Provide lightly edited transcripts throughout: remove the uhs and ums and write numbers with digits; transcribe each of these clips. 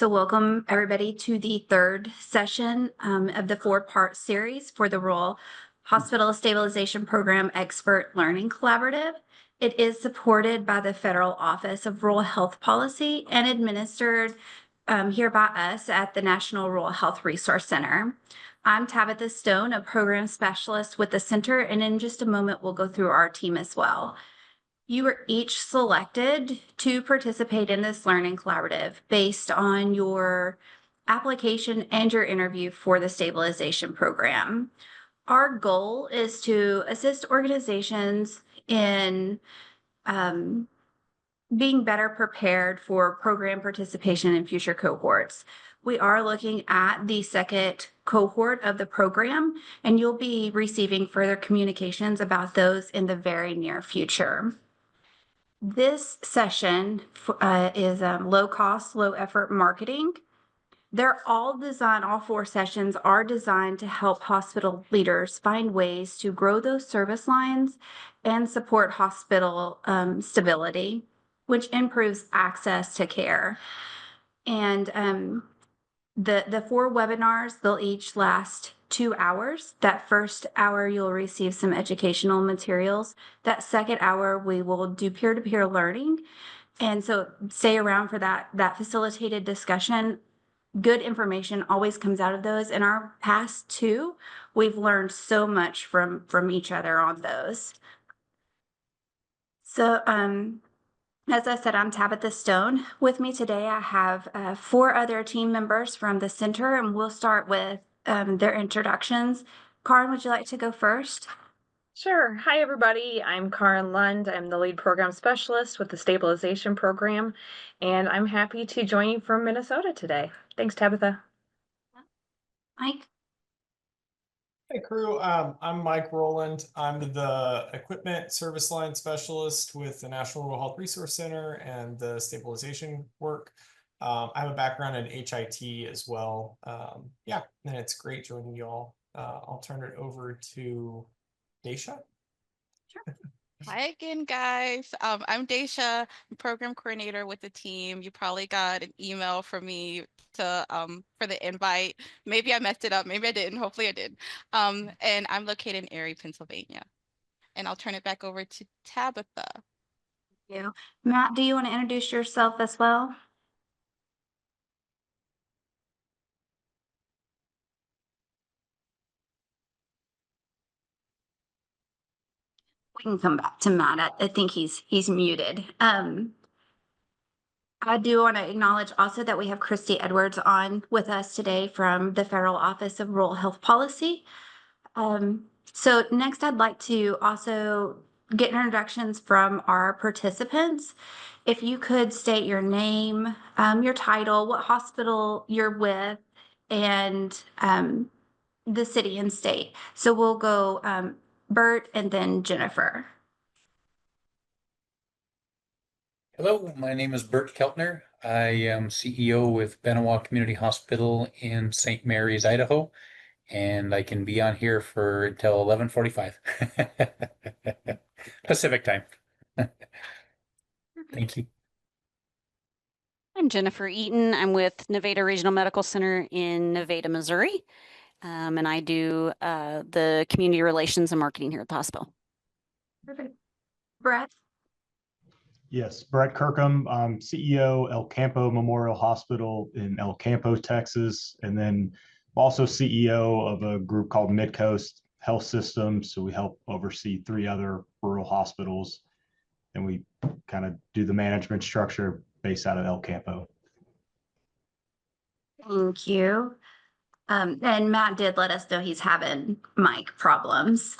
So welcome everybody to the third session of the four-part series for the Rural Hospital Stabilization Program Expert Learning Collaborative. It is supported by the Federal Office of Rural Health Policy and administered here by us at the National Rural Health Resource Center. I'm Tabitha Stone, a program specialist with the center, and in just a moment, we'll go through our team as well. You were each selected to participate in this learning collaborative based on your application and your interview for the stabilization program. Our goal is to assist organizations in being better prepared for program participation in future cohorts. We are looking at the second cohort of the program, and you'll be receiving further communications about those in the very near future. This session is low cost, low effort marketing. All four sessions are designed to help hospital leaders find ways to grow those service lines and support hospital stability, which improves access to care. And the four webinars, they'll each last 2 hours. That first hour, you'll receive some educational materials. That second hour, we will do peer-to-peer learning. And so stay around for that facilitated discussion. Good information always comes out of those. In our past two, we've learned so much from each other on those. So, as I said, I'm Tabitha Stone. With me today, I have 4 other team members from the center, and we'll start with their introductions. Karin, would you like to go first? Sure. Hi, everybody. I'm Karin Lund. I'm the lead program specialist with the stabilization program, and I'm happy to join you from Minnesota today. Thanks, Tabitha. Mike? Hey crew, I'm Mike Rowland. I'm the equipment service line specialist with the National Rural Health Resource Center and the stabilization work. I have a background in HIT as well. Yeah, and it's great joining you all. I'll turn it over to Daisha. Sure. Hi again, guys. I'm Daisha, I'm program coordinator with the team. You probably got an email from me to for the invite. Maybe I messed it up, maybe I didn't. Hopefully I did. And I'm located in Erie, Pennsylvania. And I'll turn it back over to Tabitha. Thank you. Matt, do you want to introduce yourself as well? We can come back to Matt. I think he's muted. I do want to acknowledge also that we have Christy Edwards on with us today from the Federal Office of Rural Health Policy. So next I'd like to also get introductions from our participants. If you could state your name, your title, what hospital you're with, and the city and state. So we'll go Bert and then Jennifer. Hello, my name is Bert Keltner. I am CEO with Benoit Community Hospital in St. Mary's, Idaho, and I can be on here for until 11:45 Pacific time. Thank you. I'm Jennifer Eaton. I'm with Nevada Regional Medical Center in Nevada, Missouri, and I do the community relations and marketing here at the hospital. Perfect. Brett? Yes, Brett Kirkham, CEO El Campo Memorial Hospital in El Campo, Texas, and then also CEO of a group called Midcoast Health Systems. So we help oversee 3 other rural hospitals, and we kind of do the management structure based out of El Campo. Thank you. And Matt did let us know he's having mic problems.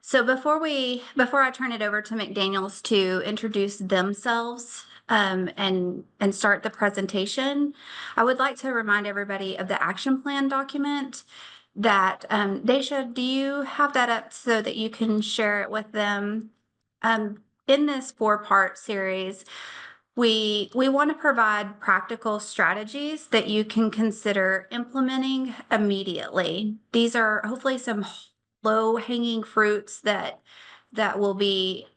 So before I turn it over to McDaniels to introduce themselves and start the presentation, I would like to remind everybody of the action plan document that Daisha, do you have that up so that you can share it with them? In this 4-part series, we want to provide practical strategies that you can consider implementing immediately. These are hopefully some low-hanging fruits that will be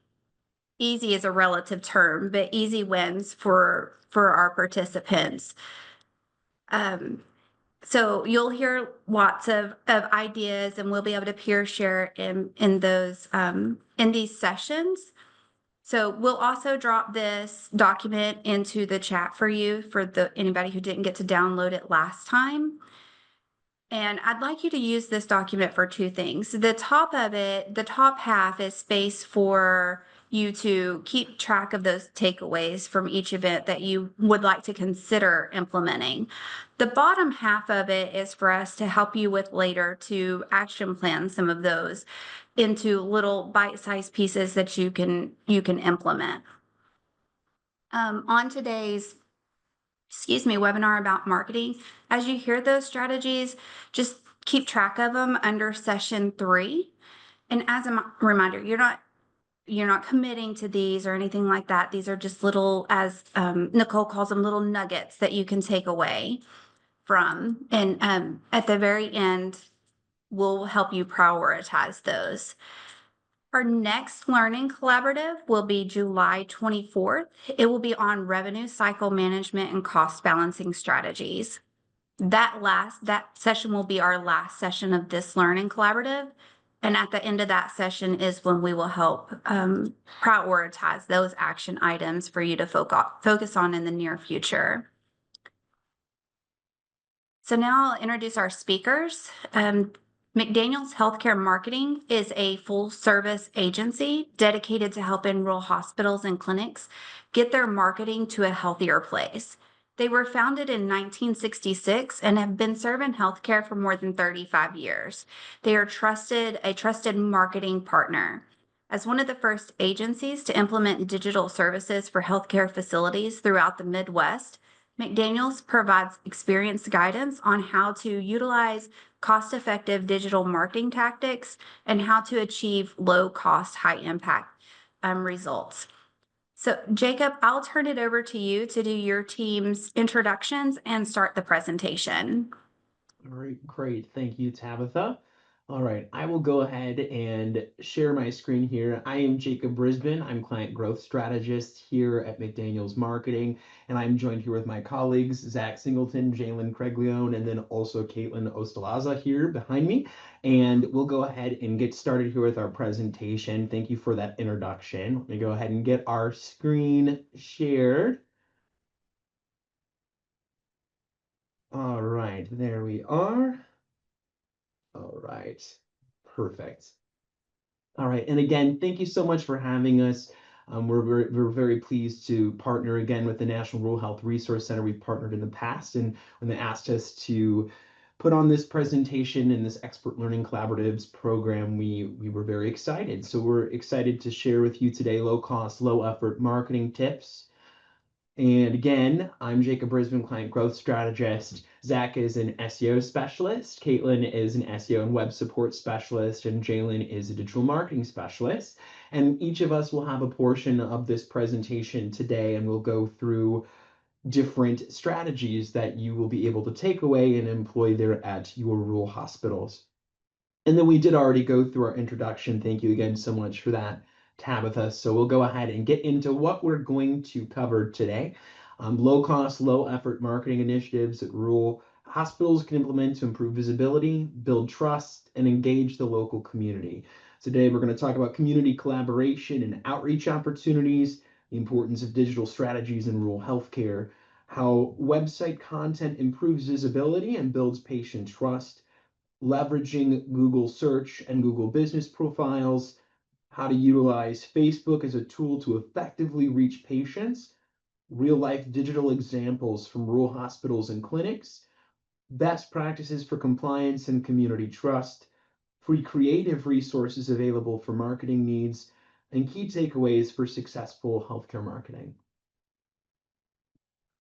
easy as a relative term, but easy wins for our participants. So you'll hear lots of ideas, and we'll be able to peer share in those in these sessions. So we'll also drop this document into the chat for you for anybody who didn't get to download it last time. And I'd like you to use this document for two things. The top of it, the top half is space for you to keep track of those takeaways from each event that you would like to consider implementing. The bottom half of it is for us to help you with later to action plan some of those into little bite-sized pieces that you can implement. On today's webinar about marketing, as you hear those strategies, just keep track of them under session 3. And as a reminder, you're not committing to these or anything like that. These are just little, as Nicole calls them, little nuggets that you can take away from. And at the very end, we'll help you prioritize those. Our next learning collaborative will be July 24th. It will be on revenue cycle management and cost balancing strategies. That session will be our last session of this learning collaborative. And at the end of that session is when we will help prioritize those action items for you to focus on in the near future. So now I'll introduce our speakers. McDaniel's Healthcare Marketing is a full-service agency dedicated to helping rural hospitals and clinics get their marketing to a healthier place. They were founded in 1966 and have been serving healthcare for more than 35 years. They are a trusted marketing partner. As one of the first agencies to implement digital services for healthcare facilities throughout the Midwest, McDaniel's provides experienced guidance on how to utilize cost-effective digital marketing tactics and how to achieve low-cost, high-impact results. So, Jacob, I'll turn it over to you to do your team's introductions and start the presentation. All right, great. Thank you, Tabitha. All right, I will go ahead and share my screen here. I am Jacob Brisbane. I'm Client Growth Strategist here at McDaniel's Marketing, and I'm joined here with my colleagues, Zach Singleton, Jalen Craigleone, and then also Caitlin Ostalaza here behind me. And we'll go ahead and get started here with our presentation. Thank you for that introduction. Let me go ahead and get our screen shared. All right, there we are. All right, perfect. All right, and again, thank you so much for having us. We're very pleased to partner again with the National Rural Health Resource Center. We've partnered in the past, and when they asked us to put on this presentation in this Expert Learning Collaboratives program, we were very excited. So we're excited to share with you today low-cost, low-effort marketing tips. And again, I'm Jacob Brisbane, Client Growth Strategist. Zach is an SEO specialist. Caitlin is an SEO and web support specialist. And Jalen is a digital marketing specialist. And each of us will have a portion of this presentation today, and we'll go through different strategies that you will be able to take away and employ there at your rural hospitals. And then we did already go through our introduction. Thank you again so much for that, Tabitha. So we'll go ahead and get into what we're going to cover today. Low cost, low effort marketing initiatives that rural hospitals can implement to improve visibility, build trust, and engage the local community. Today, we're going to talk about community collaboration and outreach opportunities, the importance of digital strategies in rural healthcare, how website content improves visibility and builds patient trust, leveraging Google search and Google business profiles, how to utilize Facebook as a tool to effectively reach patients, real life digital examples from rural hospitals and clinics, best practices for compliance and community trust, free creative resources available for marketing needs, and key takeaways for successful healthcare marketing.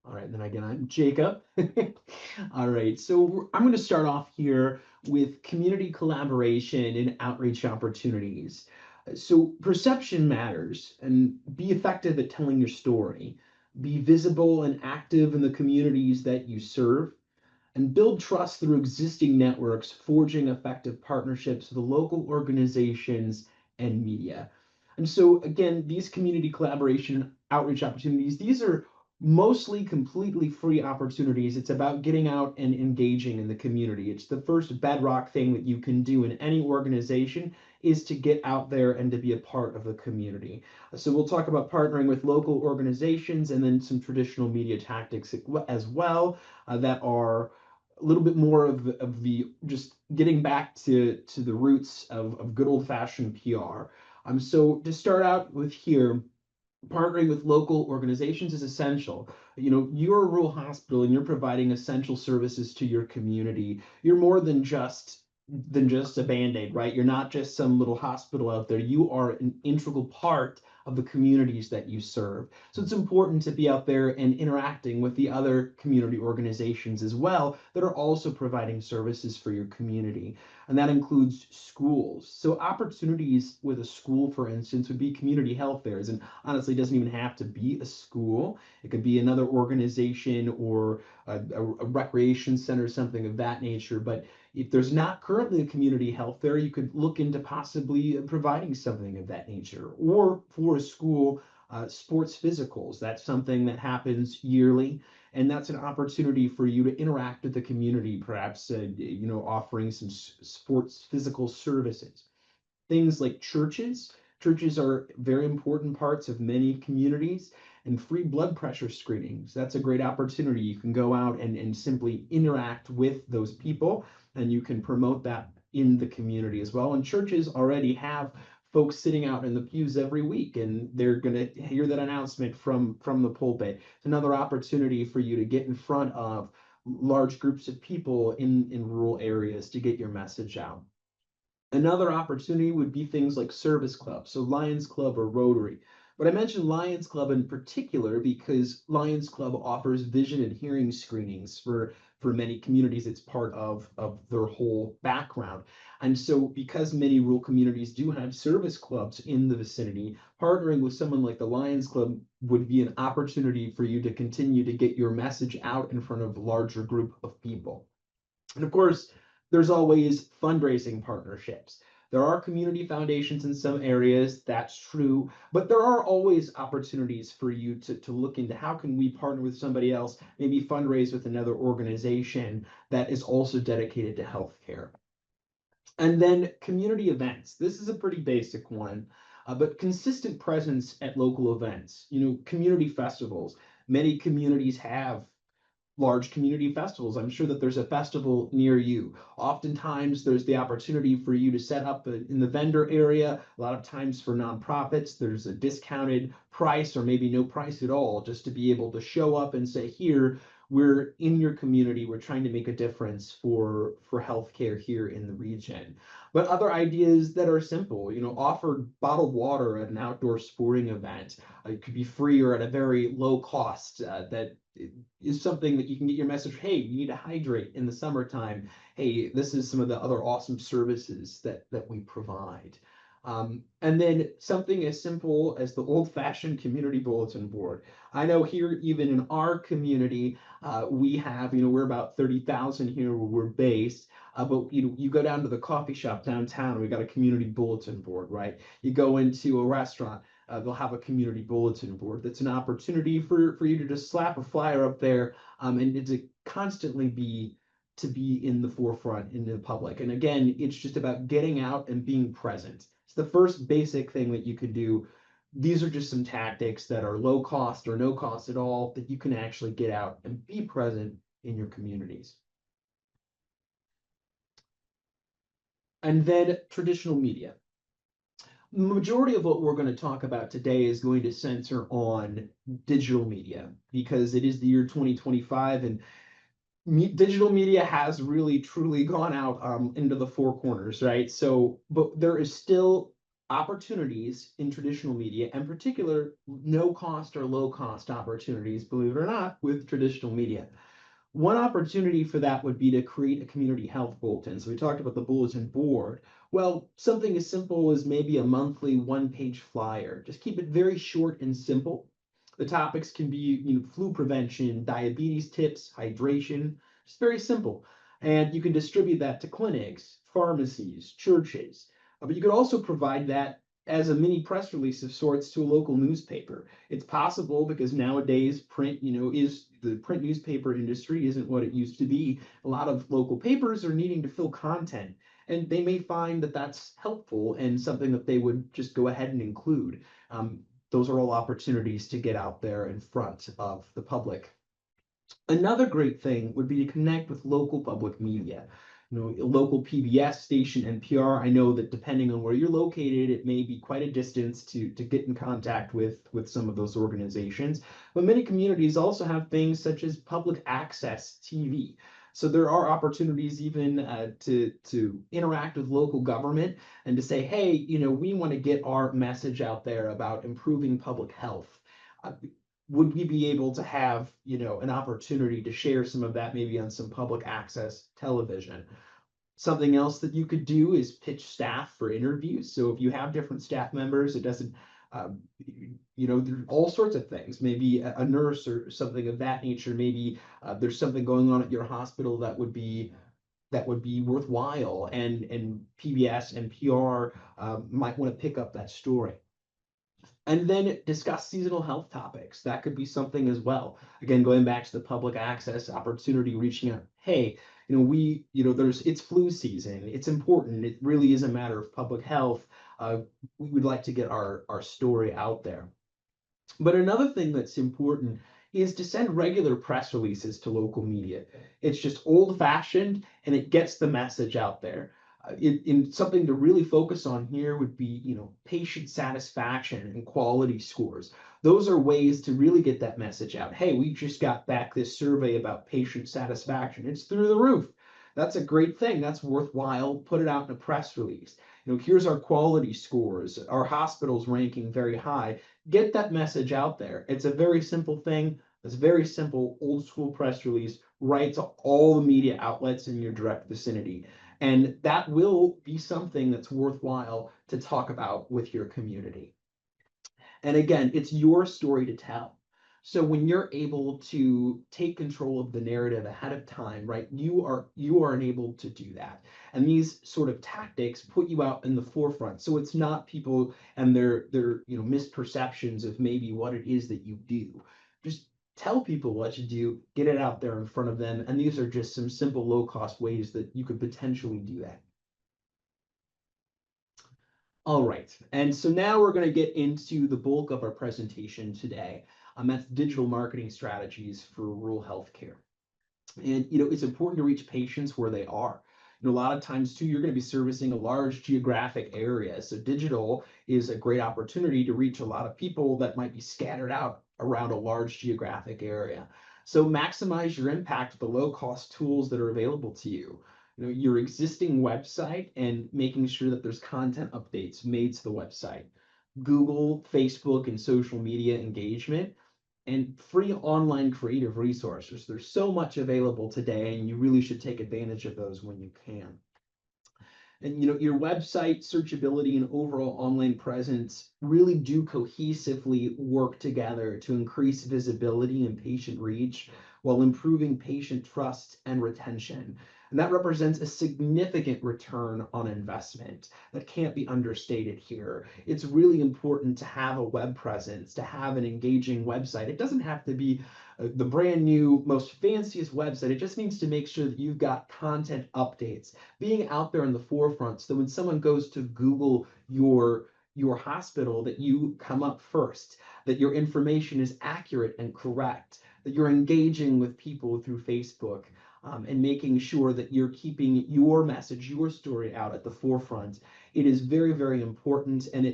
All right, then again, I'm Jacob. All right, so I'm going to start off here with community collaboration and outreach opportunities. So perception matters, and be effective at telling your story. Be visible and active in the communities that you serve, and build trust through existing networks, forging effective partnerships with local organizations and media. And so again, these community collaboration outreach opportunities, these are mostly completely free opportunities. It's about getting out and engaging in the community. It's the first bedrock thing that you can do in any organization, is to get out there and to be a part of the community. So we'll talk about partnering with local organizations and then some traditional media tactics as well, that are a little bit more of the just getting back to the roots of good old fashioned PR. So to start out with here, partnering with local organizations is essential. You know, you're a rural hospital and you're providing essential services to your community. You're more than just a band-aid, right? You're not just some little hospital out there. You are an integral part of the communities that you serve. So it's important to be out there and interacting with the other community organizations as well that are also providing services for your community. And that includes schools. So opportunities with a school, for instance, would be community health fairs. And honestly, it doesn't even have to be a school. It could be another organization or a recreation center, something of that nature. But if there's not currently a community health fair, you could look into possibly providing something of that nature. Or for a school, sports physicals. That's something that happens yearly, and that's an opportunity for you to interact with the community, perhaps offering some sports physical services. Things like churches. Churches are very important parts of many communities, and free blood pressure screenings. That's a great opportunity. You can go out and simply interact with those people, and you can promote that in the community as well. And churches already have folks sitting out in the pews every week, and they're going to hear that announcement from the pulpit. It's another opportunity for you to get in front of large groups of people in rural areas to get your message out. Another opportunity would be things like service clubs, so Lions Club or Rotary. But I mentioned Lions Club in particular because Lions Club offers vision and hearing screenings for many communities. It's part of their whole background. And so because many rural communities do have service clubs in the vicinity, partnering with someone like the Lions Club would be an opportunity for you to continue to get your message out in front of a larger group of people. And of course, there's always fundraising partnerships. There are community foundations in some areas, that's true, but there are always opportunities for you to look into how can we partner with somebody else, maybe fundraise with another organization that is also dedicated to healthcare. And then community events. This is a pretty basic one, but consistent presence at local events, community festivals. Many communities have large community festivals. I'm sure that there's a festival near you. Oftentimes, there's the opportunity for you to set up in the vendor area. A lot of times for nonprofits, there's a discounted price or maybe no price at all, just to be able to show up and say, here, we're in your community. We're trying to make a difference for healthcare here in the region. But other ideas that are simple, offer bottled water at an outdoor sporting event. It could be free or at a very low cost. That is something that you can get your message. Hey, you need to hydrate in the summertime. Hey, this is some of the other awesome services that we provide. And then something as simple as the old-fashioned community bulletin board. I know here, even in our community, we have, we're about 30,000 here where we're based. But you go down to the coffee shop downtown, we got a community bulletin board, right? You go into a restaurant, they'll have a community bulletin board. That's an opportunity for you to just slap a flyer up there, and to constantly be in the forefront in the public. And again, it's just about getting out and being present. It's the first basic thing that you could do. These are just some tactics that are low cost or no cost at all that you can actually get out and be present in your communities. And then traditional media. The majority of what we're going to talk about today is going to center on digital media because it is the year 2025 and digital media has really truly gone out into the four corners, right? So, but there is still opportunities in traditional media, in particular, no cost or low cost opportunities, believe it or not, with traditional media. One opportunity for that would be to create a community health bulletin. So we talked about the bulletin board. Well, something as simple as maybe a monthly one-page flyer. Just keep it very short and simple. The topics can be, flu prevention, diabetes tips, hydration. Just very simple. And you can distribute that to clinics, pharmacies, churches. But you could also provide that as a mini press release of sorts to a local newspaper. It's possible because nowadays print, is the print newspaper industry isn't what it used to be. A lot of local papers are needing to fill content, and they may find that that's helpful and something that they would just go ahead and include. Those are all opportunities to get out there in front of the public. Another great thing would be to connect with local public media. A local PBS station, NPR. I know that depending on where you're located, it may be quite a distance to get in contact with some of those organizations. But many communities also have things such as public access TV. So there are opportunities even to interact with local government and to say, hey, we want to get our message out there about improving public health. Would we be able to have, an opportunity to share some of that maybe on some public access television? Something else that you could do is pitch staff for interviews. So if you have different staff members, it doesn't, there's all sorts of things. Maybe a nurse or something of that nature. Maybe there's something going on at your hospital that would be worthwhile, and PBS and PR might want to pick up that story. And then discuss seasonal health topics. That could be something as well. Again, going back to the public access opportunity, reaching out, hey, it's flu season. It's important. It really is a matter of public health. We would like to get our story out there. But another thing that's important is to send regular press releases to local media. It's just old fashioned and it gets the message out there. In something to really focus on here would be, patient satisfaction and quality scores. Those are ways to really get that message out. Hey, we just got back this survey about patient satisfaction. It's through the roof. That's a great thing. That's worthwhile. Put it out in a press release. Here's our quality scores. Our hospital's ranking very high. Get that message out there. It's a very simple thing. It's a very simple old school press release right to all the media outlets in your direct vicinity. And that will be something that's worthwhile to talk about with your community. And again, it's your story to tell. So when you're able to take control of the narrative ahead of time, right, you are enabled to do that. And these sort of tactics put you out in the forefront. So it's not people and their misperceptions of maybe what it is that you do. Just tell people what you do, get it out there in front of them. And these are just some simple low-cost ways that you could potentially do that. All right, and so now we're going to get into the bulk of our presentation today. That's digital marketing strategies for rural healthcare. And it's important to reach patients where they are. A lot of times too, you're going to be servicing a large geographic area. So digital is a great opportunity to reach a lot of people that might be scattered out around a large geographic area. So maximize your impact with the low-cost tools that are available to you. Your existing website and making sure that there's content updates made to the website. Google, Facebook, and social media engagement, and free online creative resources. There's so much available today, and you really should take advantage of those when you can. And your website searchability and overall online presence really do cohesively work together to increase visibility and patient reach while improving patient trust and retention. And that represents a significant return on investment that can't be understated here. It's really important to have a web presence, to have an engaging website. It doesn't have to be the brand new, most fanciest website. It just needs to make sure that you've got content updates, being out there in the forefront, so that when someone goes to Google your hospital, that you come up first, that your information is accurate and correct, that you're engaging with people through Facebook, and making sure that you're keeping your message, your story out at the forefront. It is very, very important, and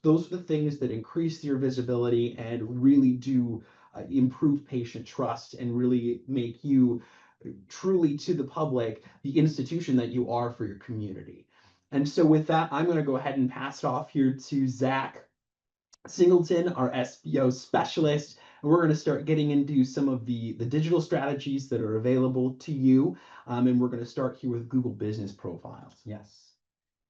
those are the things that increase your visibility and really do improve patient trust and really make you truly to the public the institution that you are for your community. And so with that, I'm going to go ahead and pass it off here to Zach Singleton, our SBO specialist. And we're going to start getting into some of the digital strategies that are available to you. And we're going to start here with Google Business Profiles. Yes.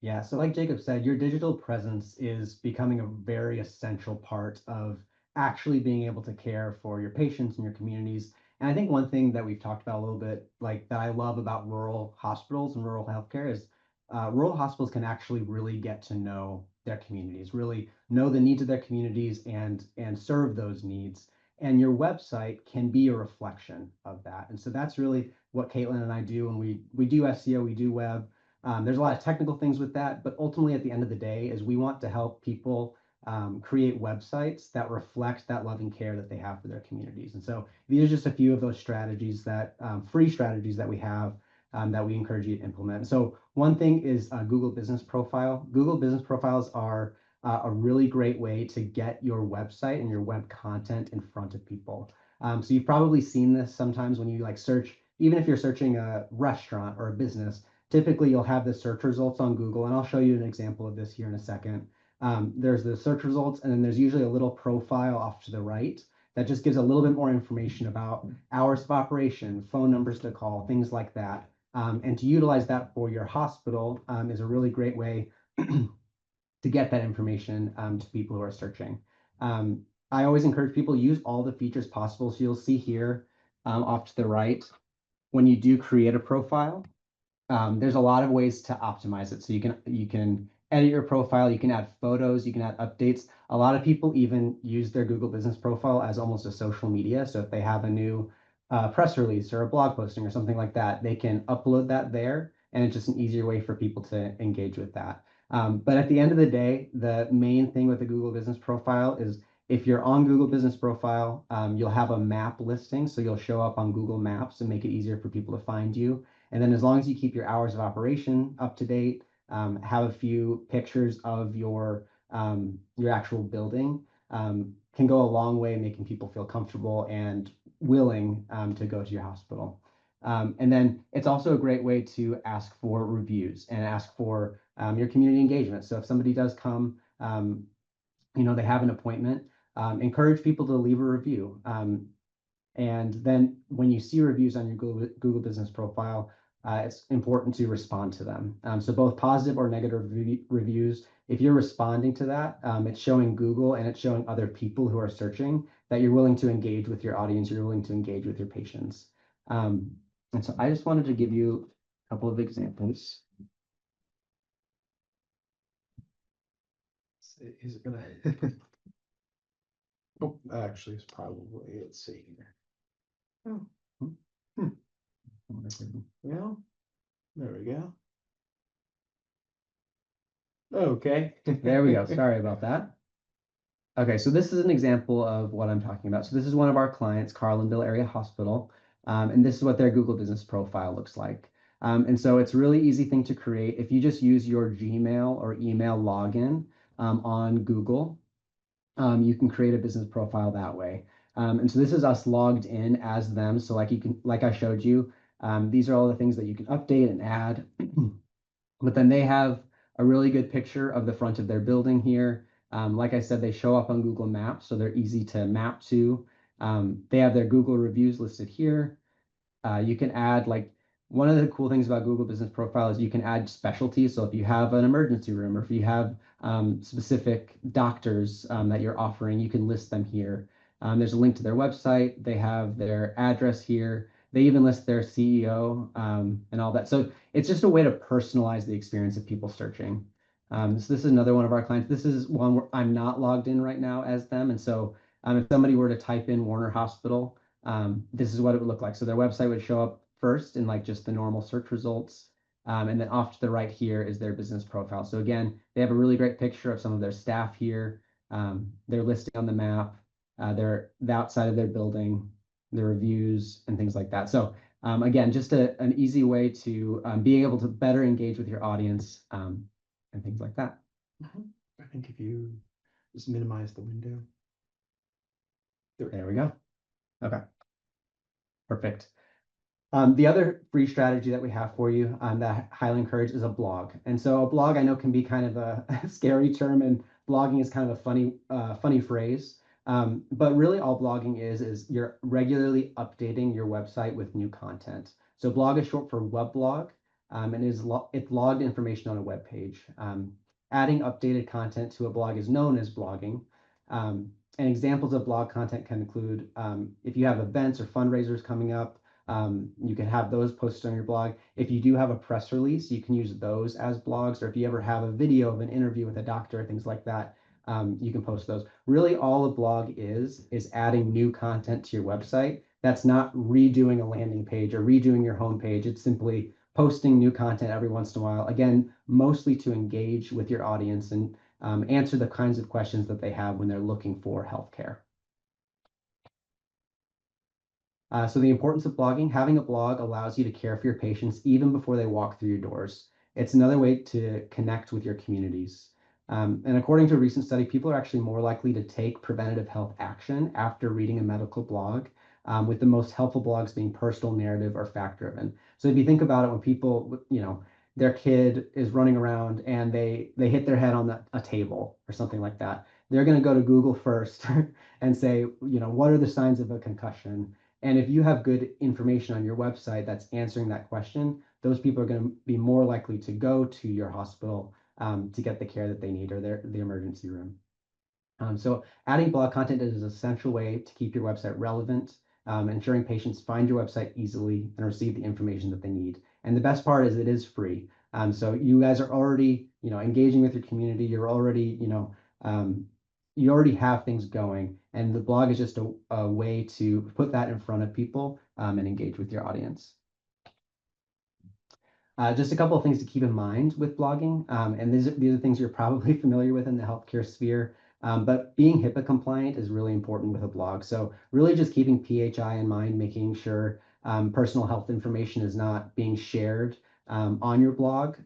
Yeah, so like Jacob said, your digital presence is becoming a very essential part of actually being able to care for your patients and your communities. And I think one thing that we've talked about a little bit, like that I love about rural hospitals and rural healthcare is rural hospitals can actually really get to know their communities, really know the needs of their communities and serve those needs. And your website can be a reflection of that. And so that's really what Caitlin and I do when we do SEO, we do web. There's a lot of technical things with that, but ultimately at the end of the day is we want to help people create websites that reflect that loving care that they have for their communities. And so these are just a few of those strategies that free strategies that we have that we encourage you to implement. So one thing is Google Business Profile. Google Business Profiles are a really great way to get your website and your web content in front of people. So you've probably seen this sometimes when you like search, even if you're searching a restaurant or a business, typically you'll have the search results on Google, and I'll show you an example of this here in a second. There's the search results, and then there's usually a little profile off to the right that just gives a little bit more information about hours of operation, phone numbers to call, things like that. And to utilize that for your hospital is a really great way to get that information to people who are searching. I always encourage people to use all the features possible. So you'll see here off to the right, when you do create a profile, there's a lot of ways to optimize it. So you can edit your profile, you can add photos, you can add updates. A lot of people even use their Google Business Profile as almost a social media. So if they have a new press release or a blog posting or something like that, they can upload that there, and it's just an easier way for people to engage with that. But at the end of the day, the main thing with the Google Business Profile is if you're on Google Business Profile, you'll have a map listing. So you'll show up on Google Maps and make it easier for people to find you. And then as long as you keep your hours of operation up to date, have a few pictures of your actual building, can go a long way making people feel comfortable and willing to go to your hospital. And then it's also a great way to ask for reviews and ask for your community engagement. So if somebody does come, they have an appointment, encourage people to leave a review. And then when you see reviews on your Google Business Profile, it's important to respond to them. So both positive or negative reviews, if you're responding to that, it's showing Google and it's showing other people who are searching that you're willing to engage with your audience, you're willing to engage with your patients. And so I just wanted to give you a couple of examples. Is it gonna? Oh, actually, it's probably, let's see here. Oh. Well, there we go. Okay. There we go. Sorry about that. Okay, so this is an example of what I'm talking about. So this is one of our clients, Carlinville Area Hospital, and this is what their Google Business Profile looks like. And so it's a really easy thing to create. If you just use your Gmail or email login on Google, you can create a business profile that way. And so this is us logged in as them. So like I showed you, these are all the things that you can update and add. But then they have a really good picture of the front of their building here. Like I said, they show up on Google Maps, so they're easy to map to. They have their Google reviews listed here. You can add, like, one of the cool things about Google Business Profile is you can add specialties. So if you have an emergency room or if you have specific doctors that you're offering, you can list them here. There's a link to their website. They have their address here. They even list their CEO and all that. So it's just a way to personalize the experience of people searching. So this is another one of our clients. This is one where I'm not logged in right now as them. And so if somebody were to type in Warner Hospital, this is what it would look like. So their website would show up first in like just the normal search results. And then off to the right here is their business profile. So again, they have a really great picture of some of their staff here. They're listing on the map, the outside of their building, the reviews and things like that. So again, just an easy way to being able to better engage with your audience and things like that. I think if you just minimize the window. There we go. Okay. Perfect. The other free strategy that we have for you that I highly encourage is a blog. And so a blog I know can be kind of a scary term, and blogging is kind of a funny phrase. But really all blogging is you're regularly updating your website with new content. So blog is short for weblog, and it's logged information on a web page. Adding updated content to a blog is known as blogging. And examples of blog content can include if you have events or fundraisers coming up, You can have those posted on your blog. If you do have a press release, you can use those as blogs, or if you ever have a video of an interview with a doctor, things like that, you can post those. Really, all a blog is adding new content to your website. That's not redoing a landing page or redoing your homepage. It's simply posting new content every once in a while. Again, mostly to engage with your audience and answer the kinds of questions that they have when they're looking for healthcare. So the importance of blogging: having a blog allows you to care for your patients even before they walk through your doors. It's another way to connect with your communities. And according to a recent study, people are actually more likely to take preventative health action after reading a medical blog, with the most helpful blogs being personal, narrative, or fact-driven. So if you think about it, when people, their kid is running around and they hit their head on a table or something like that, they're going to go to Google first and say, what are the signs of a concussion? And if you have good information on your website that's answering that question, those people are going to be more likely to go to your hospital to get the care that they need, or the emergency room. So adding blog content is an essential way to keep your website relevant, ensuring patients find your website easily and receive the information that they need. And the best part is it is free. So you guys are already, engaging with your community. You're already, you already have things going, and the blog is just a way to put that in front of people and engage with your audience. Just a couple of things to keep in mind with blogging, and these are things you're probably familiar with in the healthcare sphere, but being HIPAA compliant is really important with a blog. So really just keeping PHI in mind, making sure personal health information is not being shared on your blog.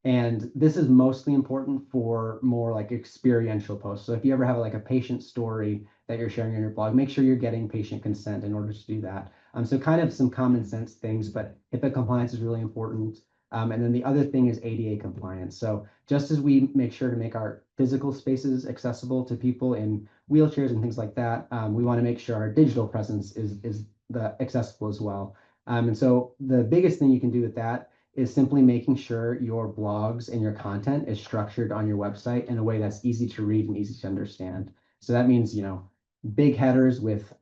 And this is mostly important for more like experiential posts. So if you ever have like a patient story that you're sharing on your blog, make sure you're getting patient consent in order to do that. So kind of some common sense things, but HIPAA compliance is really important. And then the other thing is ADA compliance. So just as we make sure to make our physical spaces accessible to people in wheelchairs and things like that, we want to make sure our digital presence is accessible as well. And so the biggest thing you can do with that is simply making sure your blogs and your content is structured on your website in a way that's easy to read and easy to understand. So that means, big headers with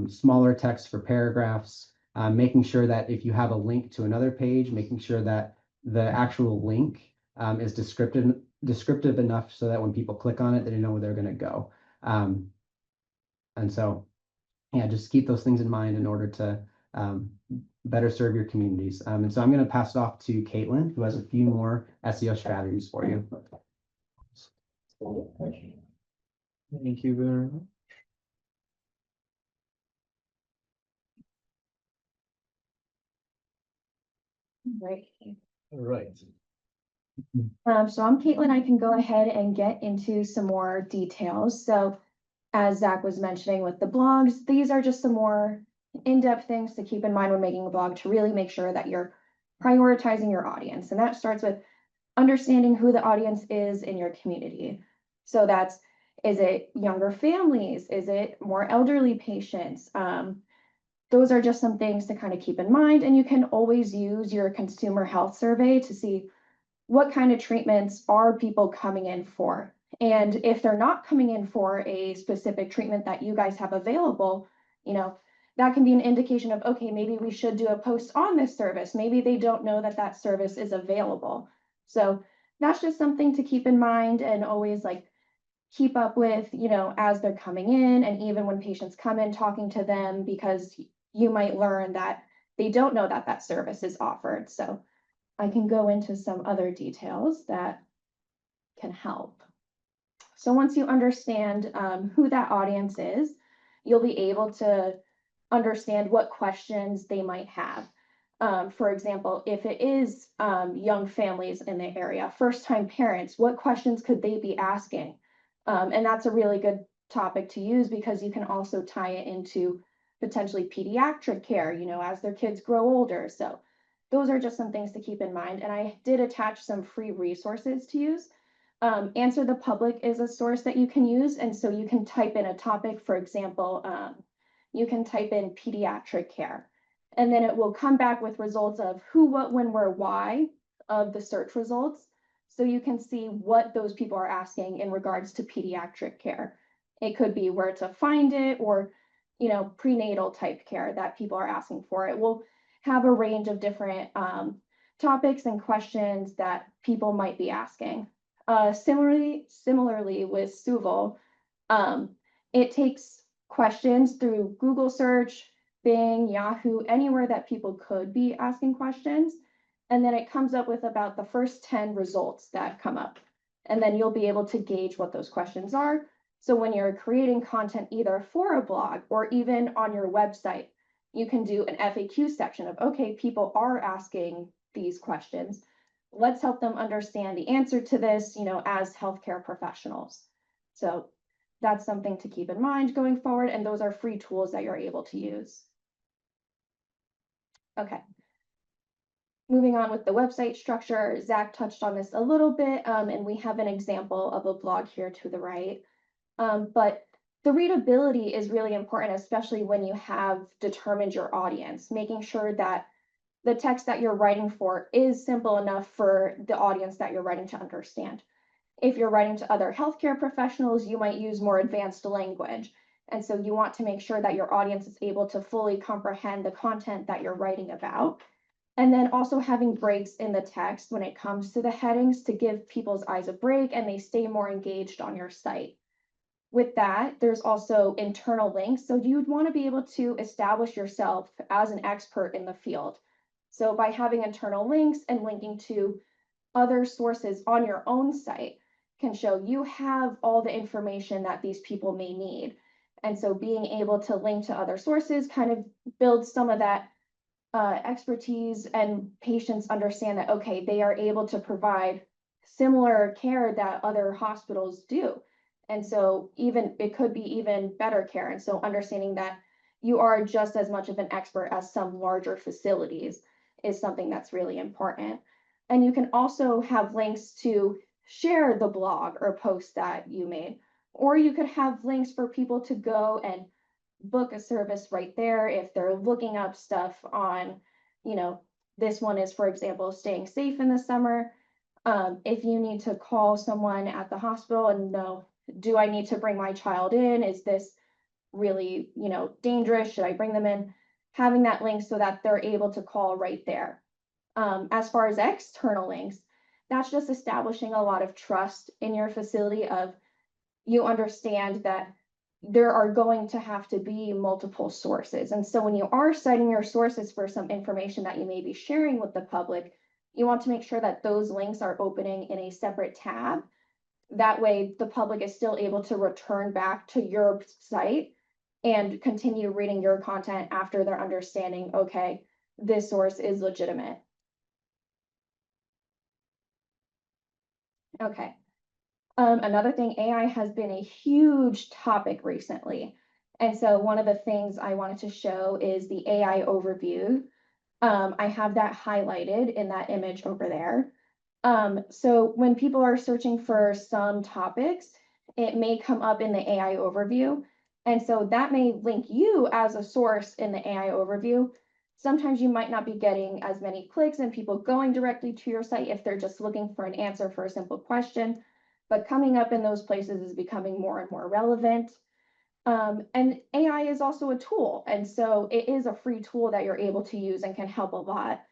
smaller text for paragraphs, making sure that if you have a link to another page, making sure that the actual link is descriptive enough so that when people click on it, they know where they're going to go. And so, yeah, just keep those things in mind in order to better serve your communities. And so I'm going to pass it off to Caitlin, who has a few more SEO strategies for you. Thank you very much. Right. All right. So I'm Caitlin. I can go ahead and get into some more details. So as Zach was mentioning with the blogs, these are just some more in-depth things to keep in mind when making a blog to really make sure that you're prioritizing your audience. And that starts with understanding who the audience is in your community. So is it younger families? Is it more elderly patients? Those are just some things to kind of keep in mind. And you can always use your consumer health survey to see what kind of treatments are people coming in for. And if they're not coming in for a specific treatment that you guys have available, that can be an indication of, okay, maybe we should do a post on this service. Maybe they don't know that that service is available. So that's just something to keep in mind and always keep up with, as they're coming in, and even when patients come in, talking to them, because you might learn that they don't know that that service is offered. So I can go into some other details that can help. So once you understand who that audience is, you'll be able to understand what questions they might have. For example, if it is young families in the area, first-time parents, what questions could they be asking? And that's a really good topic to use because you can also tie it into potentially pediatric care, as their kids grow older. So those are just some things to keep in mind. And I did attach some free resources to use. Answer the Public is a source that you can use. And so you can type in a topic, for example, you can type in pediatric care, and then it will come back with results of who, what, when, where, why of the search results. So you can see what those people are asking in regards to pediatric care. It could be where to find it, or, prenatal type care that people are asking for. It will have a range of different topics and questions that people might be asking. Similarly with Suval, it takes questions through Google search, Bing, Yahoo, anywhere that people could be asking questions. And then it comes up with about the first 10 results that come up. And then you'll be able to gauge what those questions are. So when you're creating content either for a blog or even on your website, you can do an FAQ section of, okay, people are asking these questions. Let's help them understand the answer to this, as healthcare professionals. So that's something to keep in mind going forward. And those are free tools that you're able to use. Okay. Moving on with the website structure, Zach touched on this a little bit, and we have an example of a blog here to the right. But the readability is really important, especially when you have determined your audience, making sure that the text that you're writing for is simple enough for the audience that you're writing to understand. If you're writing to other healthcare professionals, you might use more advanced language. And so you want to make sure that your audience is able to fully comprehend the content that you're writing about. And then also having breaks in the text when it comes to the headings to give people's eyes a break and they stay more engaged on your site. With that, there's also internal links. So you'd want to be able to establish yourself as an expert in the field. So by having internal links and linking to other sources on your own site can show you have all the information that these people may need. And so being able to link to other sources kind of builds some of that expertise, and patients understand that, okay, they are able to provide similar care that other hospitals do. And so it could be even better care. And so understanding that you are just as much of an expert as some larger facilities is something that's really important. And you can also have links to share the blog or post that you made, or you could have links for people to go and book a service right there if they're looking up stuff on, this one is, for example, staying safe in the summer. If you need to call someone at the hospital and know, do I need to bring my child in? Is this really, dangerous? Should I bring them in? Having that link so that they're able to call right there. As far as external links, that's just establishing a lot of trust in your facility of you understand that there are going to have to be multiple sources. And so when you are citing your sources for some information that you may be sharing with the public, you want to make sure that those links are opening in a separate tab. That way the public is still able to return back to your site and continue reading your content after they're understanding, okay, this source is legitimate. Okay. Another thing, AI has been a huge topic recently. And so one of the things I wanted to show is the AI overview. I have that highlighted in that image over there. So when people are searching for some topics, it may come up in the AI overview. And so that may link you as a source in the AI overview. Sometimes you might not be getting as many clicks and people going directly to your site if they're just looking for an answer for a simple question. But coming up in those places is becoming more and more relevant. And AI is also a tool. And so it is a free tool that you're able to use and can help a lot.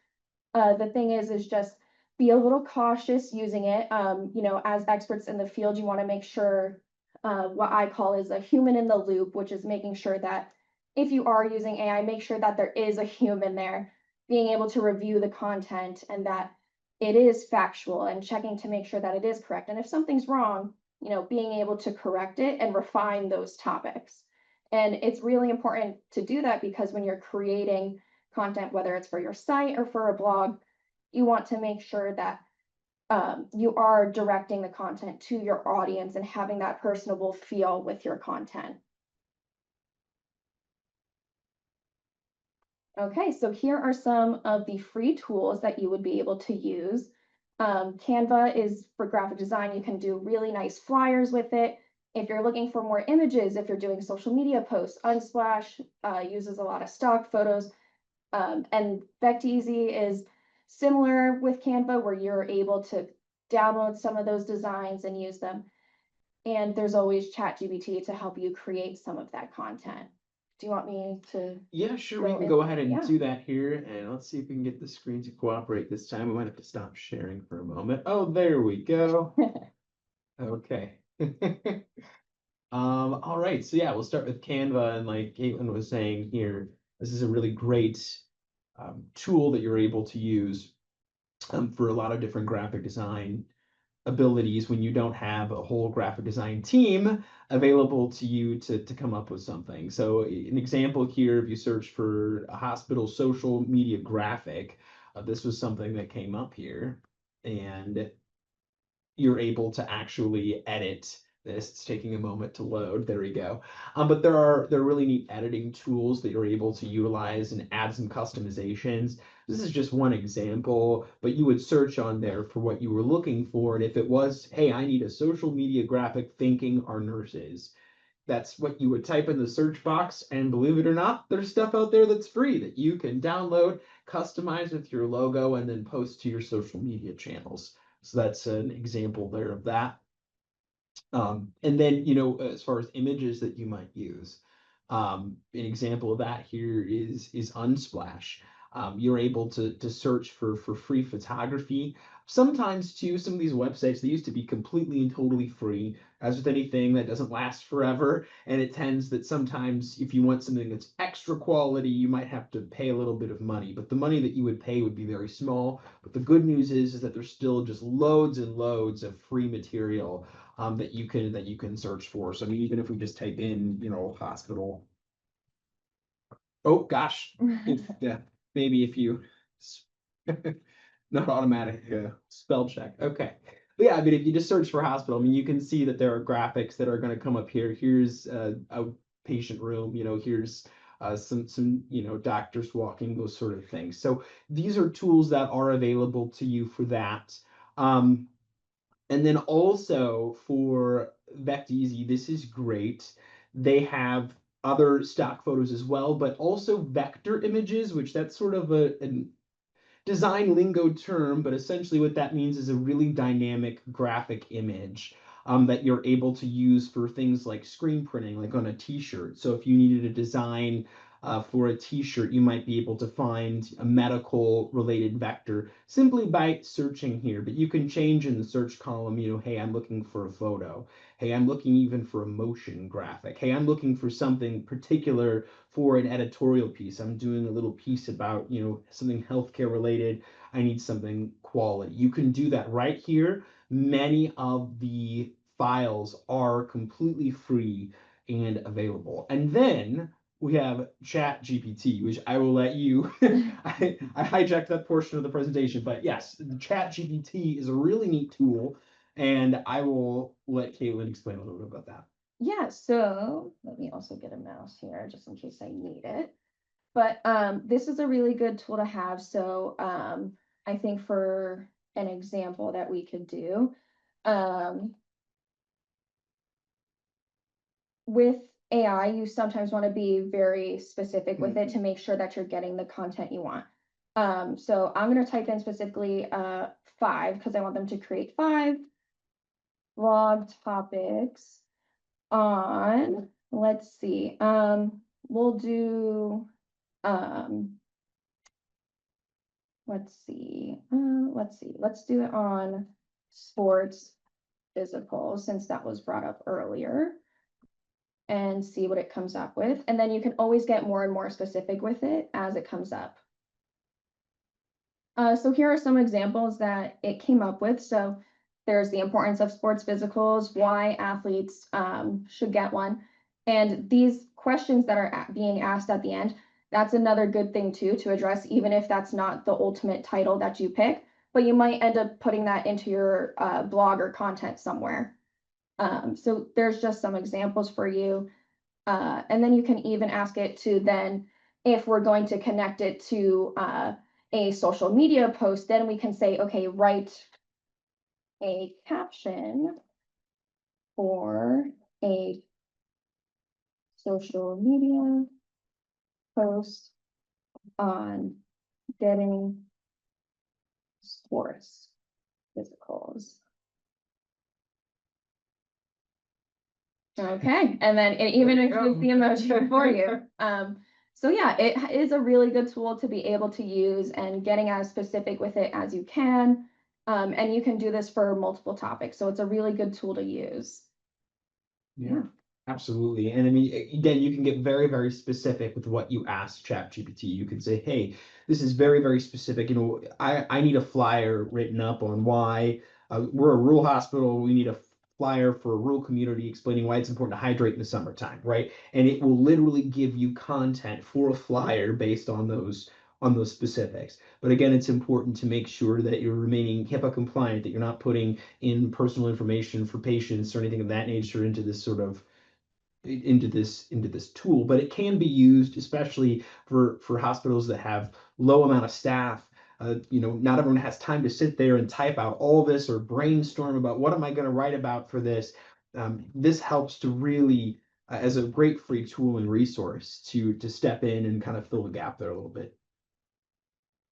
The thing is just be a little cautious using it. As experts in the field, you want to make sure what I call is a human in the loop, which is making sure that if you are using AI, make sure that there is a human there, being able to review the content and that it is factual and checking to make sure that it is correct. And if something's wrong, being able to correct it and refine those topics. And it's really important to do that because when you're creating content, whether it's for your site or for a blog, you want to make sure that you are directing the content to your audience and having that personable feel with your content. Okay, so here are some of the free tools that you would be able to use. Canva is for graphic design. You can do really nice flyers with it. If you're looking for more images, if you're doing social media posts, Unsplash uses a lot of stock photos. And Vecteezy is similar with Canva, where you're able to download some of those designs and use them. And there's always ChatGPT to help you create some of that content. do you want me to? Yeah, sure. We Go can in- go ahead and yeah. do that here. And let's see if we can get the screen to cooperate this time. We might have to stop sharing for a moment. Oh, there we go. Okay. All right. So yeah, we'll start with Canva. And like Caitlin was saying here, this is a really great tool that you're able to use for a lot of different graphic design abilities when you don't have a whole graphic design team available to you to come up with something. So an example here, if you search for a hospital social media graphic, this was something that came up here, and you're able to actually edit this. It's taking a moment to load. There we go. But there are really neat editing tools that you're able to utilize and add some customizations. This is just one example, but you would search on there for what you were looking for. And if it was, hey, I need a social media graphic thanking our nurses, that's what you would type in the search box. And believe it or not, there's stuff out there that's free that you can download, customize with your logo, and then post to your social media channels. So that's an example there of that. And then, as far as images that you might use, an example of that here is Unsplash. You're able to search for free photography. Sometimes too, some of these websites, they used to be completely and totally free. As with anything, that doesn't last forever. And it tends that sometimes if you want something that's extra quality, you might have to pay a little bit of money. But the money that you would pay would be very small. But the good news is that there's still just loads and loads of free material that you can search for. So I mean, even if we just type in, hospital. Oh gosh, yeah, maybe if you not automatic spell check. Okay. But yeah, I mean, if you just search for hospital, I mean, you can see that there are graphics that are going to come up here. Here's a patient room, here's some doctors walking, those sort of things. So these are tools that are available to you for that. And then also for VectEasy, this is great. They have other stock photos as well, but also vector images, which that's sort of a design lingo term, but essentially what that means is a really dynamic graphic image that you're able to use for things like screen printing, like on a t-shirt. So if you needed a design for a t-shirt, you might be able to find a medical related vector simply by searching here. But you can change in the search column, hey, I'm looking for a photo. Hey, I'm looking even for a motion graphic. Hey, I'm looking for something particular for an editorial piece. I'm doing a little piece about, something healthcare related. I need something quality. You can do that right here. Many of the files are completely free and available. And then we have Chat GPT, which I will let you, I hijacked that portion of the presentation, but yes, the Chat GPT is a really neat tool, and I will let Caitlin explain a little bit about that. Yeah, so let me also get a mouse here just in case I need it. But this is a really good tool to have. So I think for an example that we could do, with AI, you sometimes want to be very specific with it to make sure that you're getting the content you want. So I'm going to type in specifically 5 because I want them to create 5 blog topics on, let's see, we'll do, let's do it on sports physical since that was brought up earlier and see what it comes up with. And then you can always get more and more specific with it as it comes up. So here are some examples that it came up with. So there's the importance of sports physicals, why athletes should get one. And these questions that are being asked at the end, that's another good thing too to address, even if that's not the ultimate title that you pick, but you might end up putting that into your blog or content somewhere. So there's just some examples for you. And then you can even ask it to then, if we're going to connect it to a social media post, then we can say, okay, write a caption for a social media post on getting sports physicals. Okay, and then even There if you go. you see emoji before you. So yeah, it is a really good tool to be able to use and getting as specific with it as you can. And you can do this for multiple topics, so it's a really good tool to use. Yeah, absolutely. And I mean, again, you can get very, very specific with what you ask ChatGPT. You can say, hey, this is very, very specific. You know, I need a flyer written up on why we're a rural hospital. We need a flyer for a rural community explaining why it's important to hydrate in the summertime, right? And it will literally give you content for a flyer based on those specifics. But again, it's important to make sure that you're remaining HIPAA compliant, that you're not putting in personal information for patients or anything of that nature into this sort of into this tool. But it can be used especially for hospitals that have low amount of staff. You know, not everyone has time to sit there and type out all this or brainstorm about what am I going to write about for this. This helps to really as a great free tool and resource to step in and kind of fill the gap there a little bit.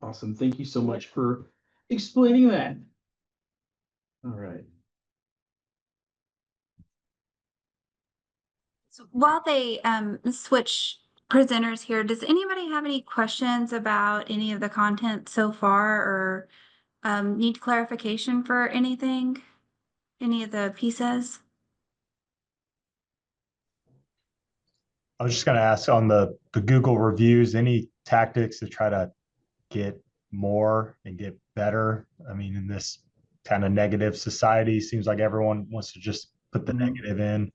Awesome. Thank you so much for explaining that. All right. So while they switch presenters here, does anybody have any questions about any of the content so far or need clarification for anything? Any of the pieces? I was just gonna ask on the Google reviews, any tactics to try to get more and get better? I mean, in this kind of negative society, seems like everyone wants to just put the negative in.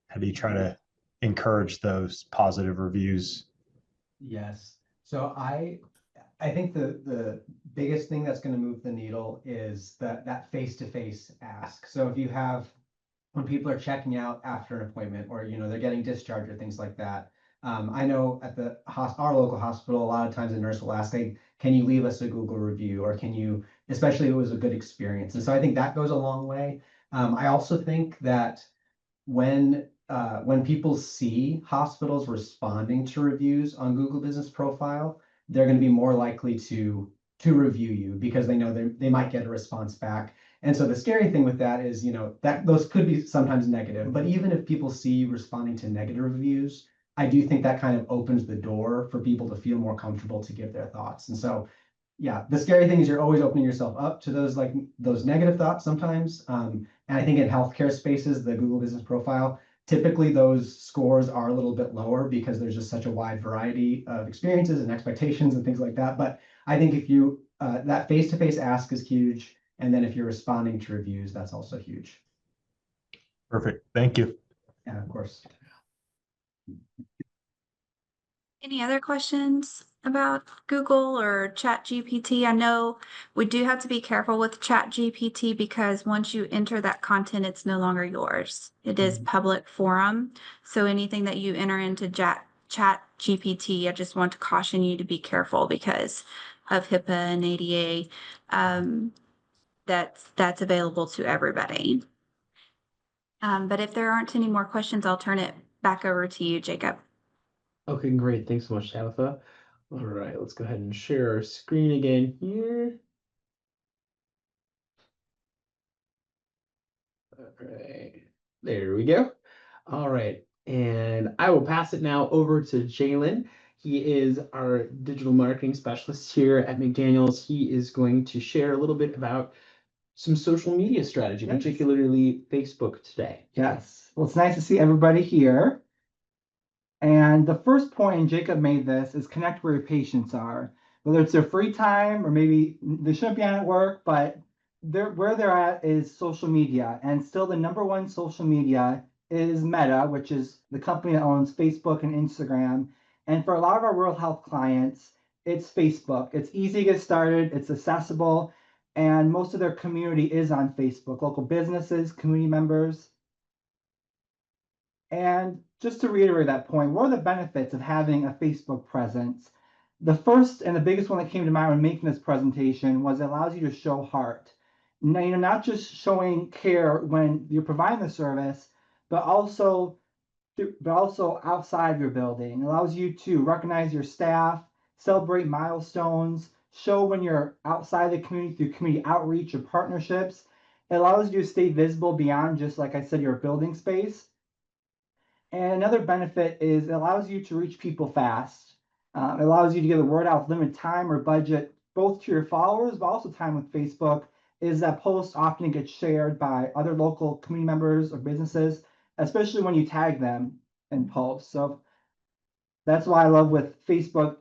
How do you try to encourage those positive reviews? Yes. So I think the biggest thing that's going to move the needle is that face-to-face ask. So if you have when people are checking out after an appointment or they're getting discharged or things like that. I know at our local hospital, a lot of times the nurse will ask, hey, can you leave us a Google review or can you, especially if it was a good experience. And so I think that goes a long way. I also think that when people see hospitals responding to reviews on Google Business Profile, they're going to be more likely to review you because they know they might get a response back. And so the scary thing with that is, that those could be sometimes negative, but even if people see you responding to negative reviews, I do think that kind of opens the door for people to feel more comfortable to give their thoughts. And so, yeah, the scary thing is you're always opening yourself up to those negative thoughts sometimes. And I think in healthcare spaces, the Google Business Profile, typically those scores are a little bit lower because there's just such a wide variety of experiences and expectations and things like that. But I think if you that face-to-face ask is huge. And then if you're responding to reviews, that's also huge. Perfect. Thank you. And of course. Any other questions about Google or ChatGPT? I know we do have to be careful with ChatGPT because once you enter that content, it's no longer yours. It is public forum. So anything that you enter into ChatGPT, I just want to caution you to be careful because of HIPAA and ADA. That's available to everybody. But if there aren't any more questions, I'll turn it back over to you, Jacob. Okay, great. Thanks so much, Tabitha. All right, let's go ahead and share our screen again here. All right, there we go. All right, and I will pass it now over to Jalen. He is our digital marketing specialist here at McDaniels. He is going to share a little bit about some social media strategy, Yes. particularly Facebook today. Yes. Well, it's nice to see everybody here. And the first point, and Jacob made this, is connect where your patients are. Whether it's their free time or maybe they shouldn't be at work, but where they're at is social media. And still the number one social media is Meta, which is the company that owns Facebook and Instagram. And for a lot of our rural health clients, it's Facebook. It's easy to get started, it's accessible, and most of their community is on Facebook, local businesses, community members. And just to reiterate that point, what are the benefits of having a Facebook presence? The first and the biggest one that came to mind when making this presentation was it allows you to show heart. Now, you're not just showing care when you're providing the service, but also outside your building. It allows you to recognize your staff, celebrate milestones, show when you're outside the community through community outreach or partnerships. It allows you to stay visible beyond just, like I said, your building space. And another benefit is it allows you to reach people fast. It allows you to get the word out with limited time or budget, both to your followers, but also time with Facebook, is that posts often get shared by other local community members or businesses, especially when you tag them in posts. So that's why I love with Facebook,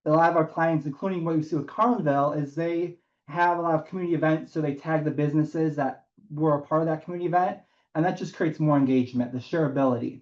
a lot of our clients, including what you see with Carlinville, is they have a lot of community events, so they tag the businesses that were a part of that community event, and that just creates more engagement, the shareability.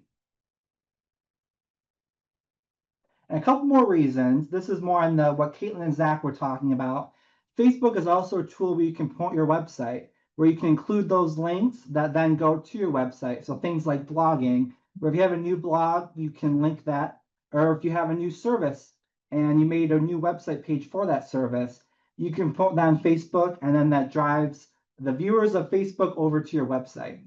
And a couple more reasons. This is more on the what Caitlin and Zach were talking about. Facebook is also a tool where you can point your website, where you can include those links that then go to your website. So things like blogging, where if you have a new blog, you can link that. Or if you have a new service and you made a new website page for that service, you can put that on Facebook, and then that drives the viewers of Facebook over to your website.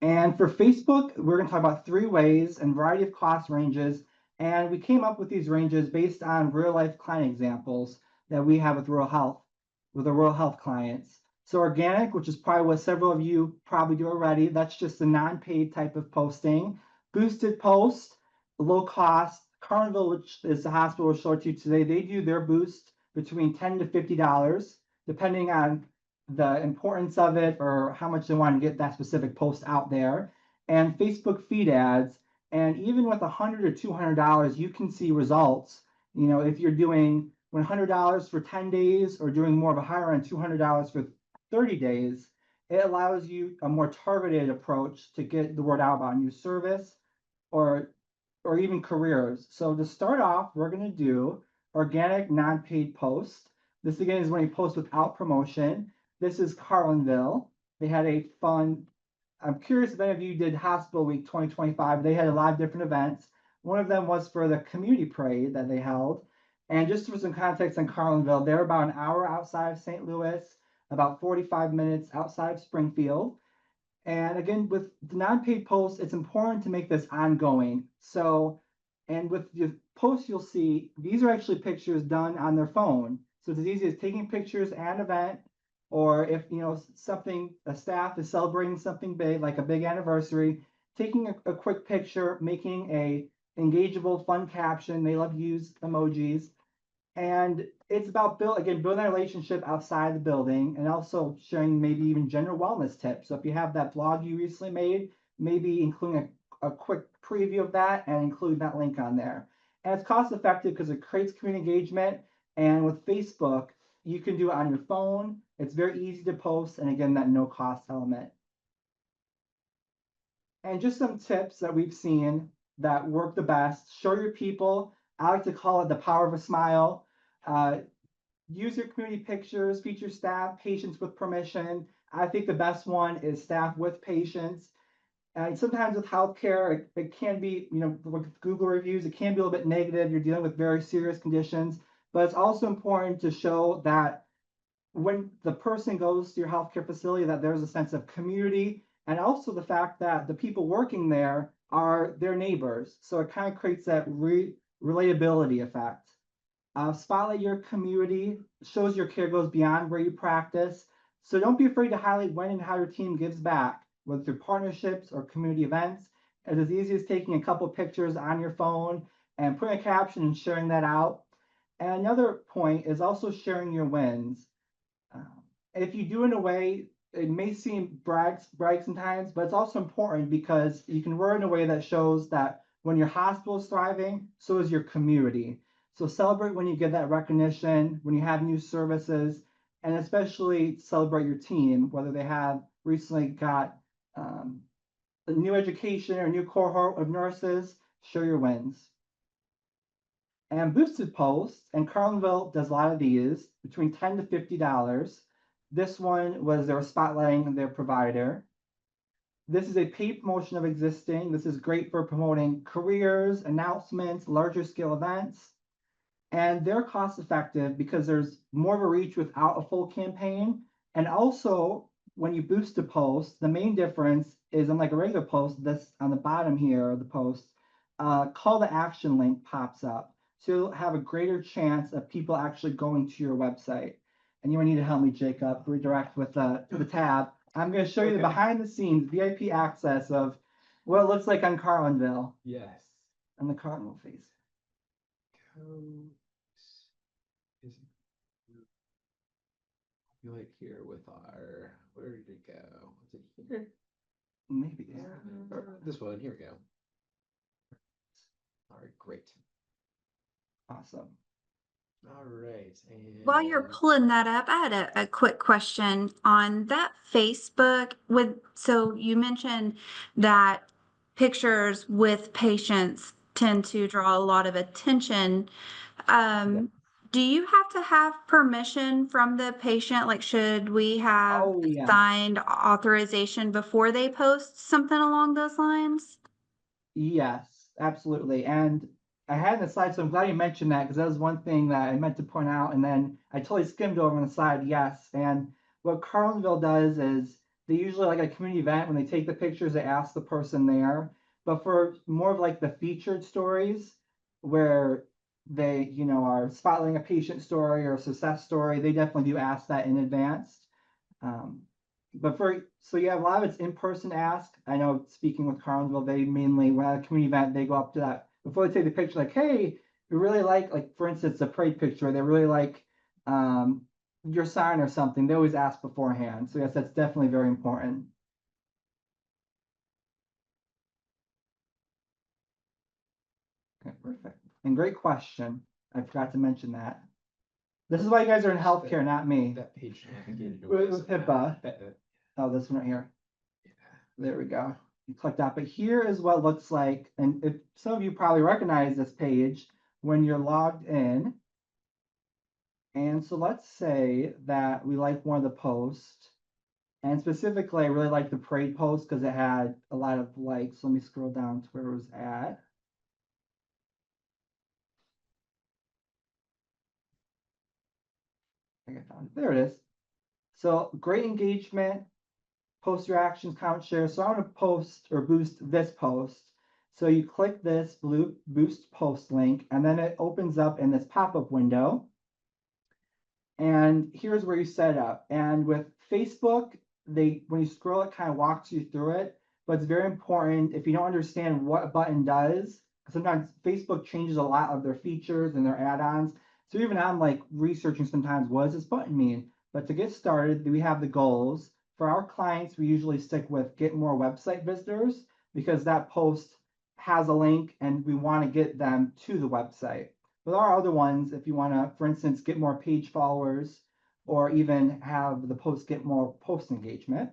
And for Facebook, we're going to talk about 3 ways and variety of cost ranges. And we came up with these ranges based on real life client examples that we have with rural health, with the rural health clients. So organic, which is probably what several of you probably do already, that's just a non-paid type of posting. Boosted post, low cost. Carlinville, which is the hospital we'll show to you today, they do their boost between $10 to $50, depending on the importance of it or how much they want to get that specific post out there. And Facebook feed ads. And even with $100 or $200, you can see results. You know, if you're doing $100 for 10 days or doing more of a higher end $200 for 30 days, it allows you a more targeted approach to get the word out about a new service or even careers. So to start off, we're going to do organic non-paid posts. This again is when you post without promotion. This is Carlinville. They had a fun, I'm curious if any of you did Hospital Week 2025. They had a lot of different events. One of them was for the community parade that they held. And just for some context on Carlinville, they're about an hour outside of St. Louis, about 45 minutes outside of Springfield. And again, with the non-paid posts, it's important to make this ongoing. So, and with the posts, you'll see these are actually pictures done on their phone. So it's as easy as taking pictures at an event, or if you know something, a staff is celebrating something big, like a big anniversary, taking a quick picture, making a engageable, fun caption. They love to use emojis. And it's about building a relationship outside the building and also sharing maybe even general wellness tips. So if you have that blog you recently made, maybe including a quick preview of that and include that link on there. And it's cost effective because it creates community engagement. And with Facebook, you can do it on your phone. It's very easy to post. And again, that no cost element. And just some tips that we've seen that work the best. Show your people. I like to call it the power of a smile. Use your community pictures, feature staff, patients with permission. I think the best one is staff with patients. And sometimes with healthcare, it can be, you know, with Google reviews, it can be a little bit negative. You're dealing with very serious conditions, but it's also important to show that when the person goes to your healthcare facility, that there's a sense of community, and also the fact that the people working there are their neighbors. So it kind of creates that relatability effect. Spotlight your community, shows your care goes beyond where you practice. So don't be afraid to highlight when and how your team gives back, whether through partnerships or community events. It's as easy as taking a couple pictures on your phone and putting a caption and sharing that out. And another point is also sharing your wins. If you do in a way, it may seem brag sometimes, but it's also important because you can word in a way that shows that when your hospital is thriving, so is your community. So celebrate when you get that recognition, when you have new services, and especially celebrate your team, whether they have recently got a new education or a new cohort of nurses, share your wins. And boosted posts, and Carlinville does a lot of these, between $10 to $50. This one was their spotlighting their provider. This is a paid promotion of existing. This is great for promoting careers, announcements, larger scale events. And they're cost effective because there's more of a reach without a full campaign. And also, when you boost a post, the main difference is unlike a regular post, that's on the bottom here of the post, call to action link pops up. So you'll have a greater chance of people actually going to your website. and you might need to help me, Jacob, redirect with the tab. I'm going to show you the behind the scenes VIP access of what it looks like on Carlinville Yes. and the Cardinal face. Right here with our, where did it go? Was it here? Maybe. Or this one, here we go. All right, great. Awesome. All right. While you're And pulling that up, I had a quick question on that Facebook so you mentioned that pictures with patients tend to draw a lot of attention. Do you have to have permission from the patient? Like, should we have Oh, yeah. signed authorization before they post something along those lines? Yes, absolutely. And I had in the slide, so I'm glad you mentioned that because that was one thing that I meant to point out. And then I totally skimmed over on the side. Yes. And what Carlinville does is they usually, like a community event, when they take the pictures, they ask the person there. But for more of like the featured stories where they, are spotlighting a patient story or a success story, they definitely do ask that in advance. But so you have a lot of it's in-person ask. I know speaking with Carlinville, they mainly, when at a community event, they go up to that before they take the picture, like, hey, we really like for instance, the parade picture, they really like your sign or something. They always ask beforehand. So yes, that's definitely very important. Okay, perfect. And great question. I forgot to mention that. This is why you guys are in healthcare, not me. that page navigated With HIPAA. That- Oh, this one right here. yeah. There we go. You click that, but here is what it looks like. And if some of you probably recognize this page when you're logged in. And so let's say that we like one of the posts. And specifically, I really like the parade post because it had a lot of likes. Let me scroll down to where it was at. I think I found it. There it is. So great engagement, post your actions, count, share. So I want to post or boost this post. So you click this blue boost post link, and then it opens up in this pop-up window. And here's where you set up. And with Facebook, when you scroll, it kind of walks you through it. But it's very important if you don't understand what a button does. Sometimes Facebook changes a lot of their features and their add-ons. So even I'm like researching sometimes, what does this button mean? But to get started, we have the goals. For our clients, we usually stick with get more website visitors because that post has a link and we want to get them to the website. But there are other ones if you want to, for instance, get more page followers or even have the post get more post engagement.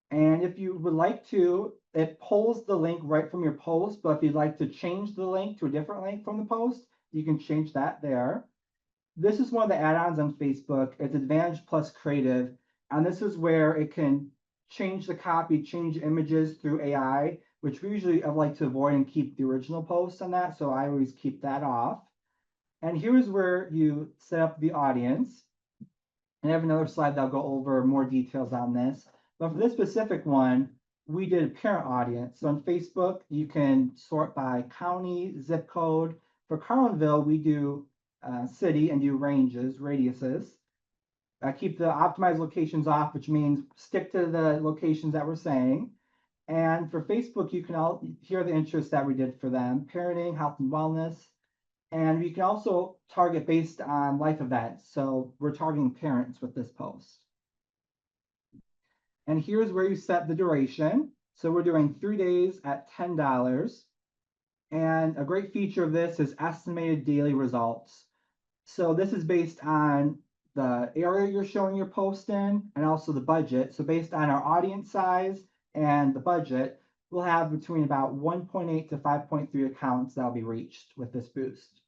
And if you would like to, it pulls the link right from your post, but if you'd like to change the link to a different link from the post, you can change that there. This is one of the add-ons on Facebook. It's Advantage Plus Creative, and this is where it can change the copy, change images through AI, which we usually like to avoid and keep the original post on that, so I always keep that off. And here's where you set up the audience. And I have another slide that'll go over more details on this. But for this specific one, we did a parent audience. So on Facebook, you can sort by county, zip code. For Carlinville, we do city and do ranges, radiuses. Keep the optimized locations off, which means stick to the locations that we're saying. And for Facebook, you can all hear the interests that we did for them: parenting, health and wellness. And you can also target based on life events. So we're targeting parents with this post. And here's where you set the duration. So we're doing 3 days at $10. And a great feature of this is estimated daily results. So this is based on the area you're showing your post in and also the budget. So based on our audience size and the budget, we'll have between about 1.8 to 5.3 accounts that'll be reached with this boost.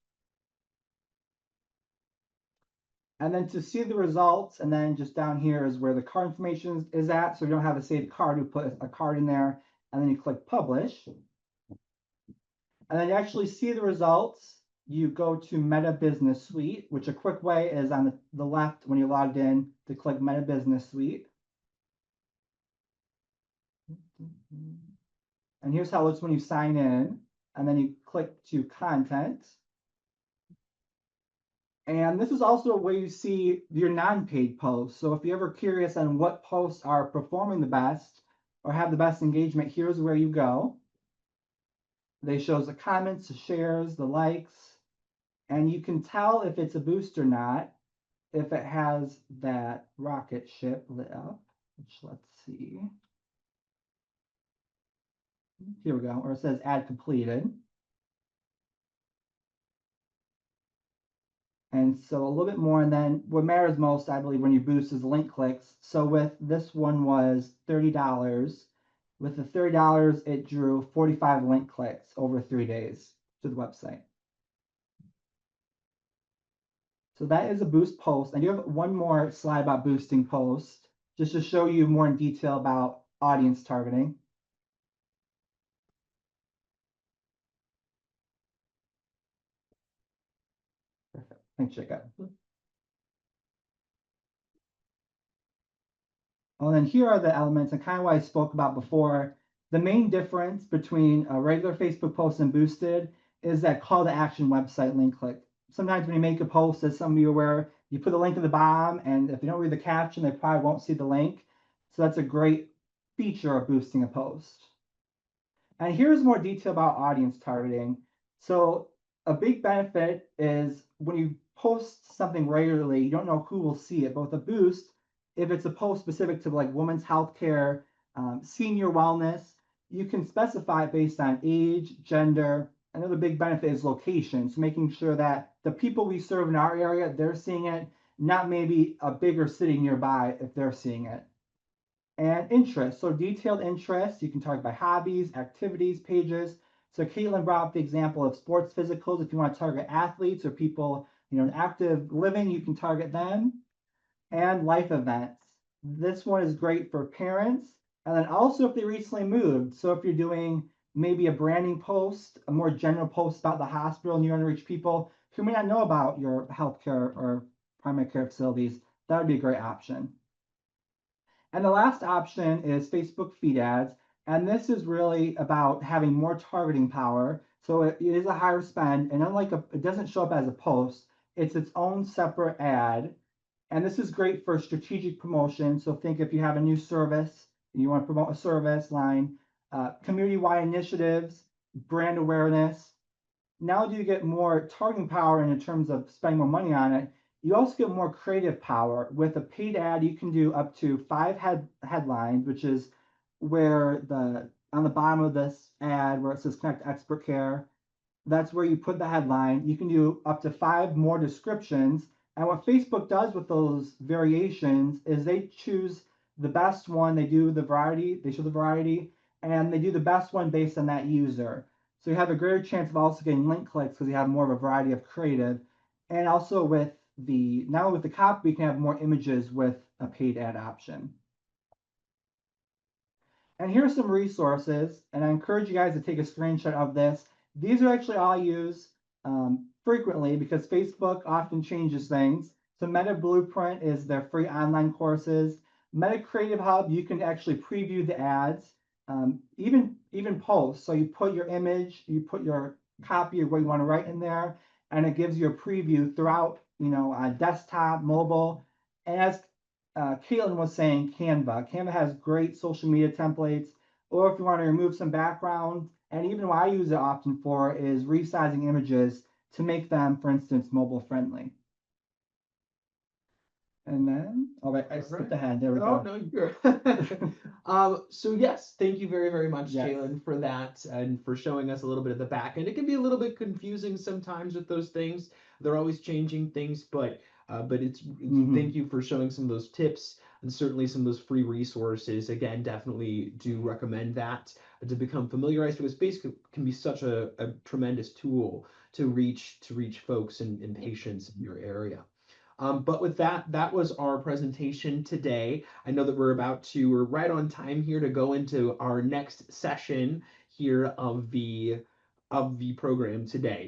And then to see the results, and then just down here is where the card information is at. So you don't have to save card, you put a card in there, and then you click publish. And then you actually see the results. You go to Meta Business Suite, which a quick way is on the left when you're logged in to click Meta Business Suite. And here's how it looks when you sign in. And then you click to content. And this is also where you see your non-paid posts. So if you're ever curious on what posts are performing the best or have the best engagement, here's where you go. They shows the comments, the shares, the likes, and you can tell if it's a boost or not if it has that rocket ship lit up, which let's see. Here we go, where it says ad completed. And so a little bit more, and then what matters most, I believe, when you boost is link clicks. So with this one was $30. With the $30, it drew 45 link clicks over 3 days to the website. So that is a boost post. I do have one more slide about boosting posts, just to show you more in detail about audience targeting. Perfect. Thanks, Jacob. Well, then here are the elements and kind of what I spoke about before. The main difference between a regular Facebook post and boosted is that call to action website link click. Sometimes when you make a post, as some of you are aware, you put the link at the bottom, and if they don't read the caption, they probably won't see the link. So that's a great feature of boosting a post. And here's more detail about audience targeting. So a big benefit is when you post something regularly, you don't know who will see it. But with a boost, if it's a post specific to like women's healthcare, senior wellness, you can specify it based on age, gender. Another big benefit is location. So making sure that the people we serve in our area, they're seeing it, not maybe a bigger city nearby if they're seeing it. And interests, so detailed interests, you can target by hobbies, activities, pages. So Caitlin brought up the example of sports physicals. If you want to target athletes or people, in active living, you can target them. And life events. This one is great for parents. And then also if they recently moved. So if you're doing maybe a branding post, a more general post about the hospital and you want to reach people who may not know about your healthcare or primary care facilities, that would be a great option. And the last option is Facebook feed ads. And this is really about having more targeting power. So it is a higher spend, and unlike it doesn't show up as a post, it's its own separate ad. And this is great for strategic promotion. So think if you have a new service, and you want to promote a service line, community-wide initiatives, brand awareness. Not only do you get more targeting power in terms of spending more money on it, you also get more creative power. With a paid ad, you can do up to 5 headlines, which is where on the bottom of this ad where it says connect expert care, that's where you put the headline. You can do up to 5 more descriptions. And what Facebook does with those variations is they choose the best one. They do the variety, they show the variety, and they do the best one based on that user. So you have a greater chance of also getting link clicks because you have more of a variety of creative. And also with now with the copy, you can have more images with a paid ad option. And here's some resources, and I encourage you guys to take a screenshot of this. These are actually all I use frequently because Facebook often changes things. So Meta Blueprint is their free online courses. Meta Creative Hub, you can actually preview the ads, even posts. So you put your image, you put your copy of what you want to write in there, and it gives you a preview throughout, on desktop, mobile. And as Caitlin was saying, Canva. Canva has great social media templates, or if you want to remove some background, and even what I use it often for is resizing images to make them, for instance, mobile friendly. And then, all right, I skipped ahead. There we go. No, you're. So yes, thank you very, very much, Yes. Jalen, for that and for showing us a little bit of the back end. It can be a little bit confusing sometimes with those things. They're always changing things, but it's thank you for showing some of those tips and certainly some of those free resources. Again, definitely do recommend that to become familiarized because Facebook can be such a tremendous tool to reach folks and patients in your area. But with that, that was our presentation today. I know that we're right on time here to go into our next session here of the program today.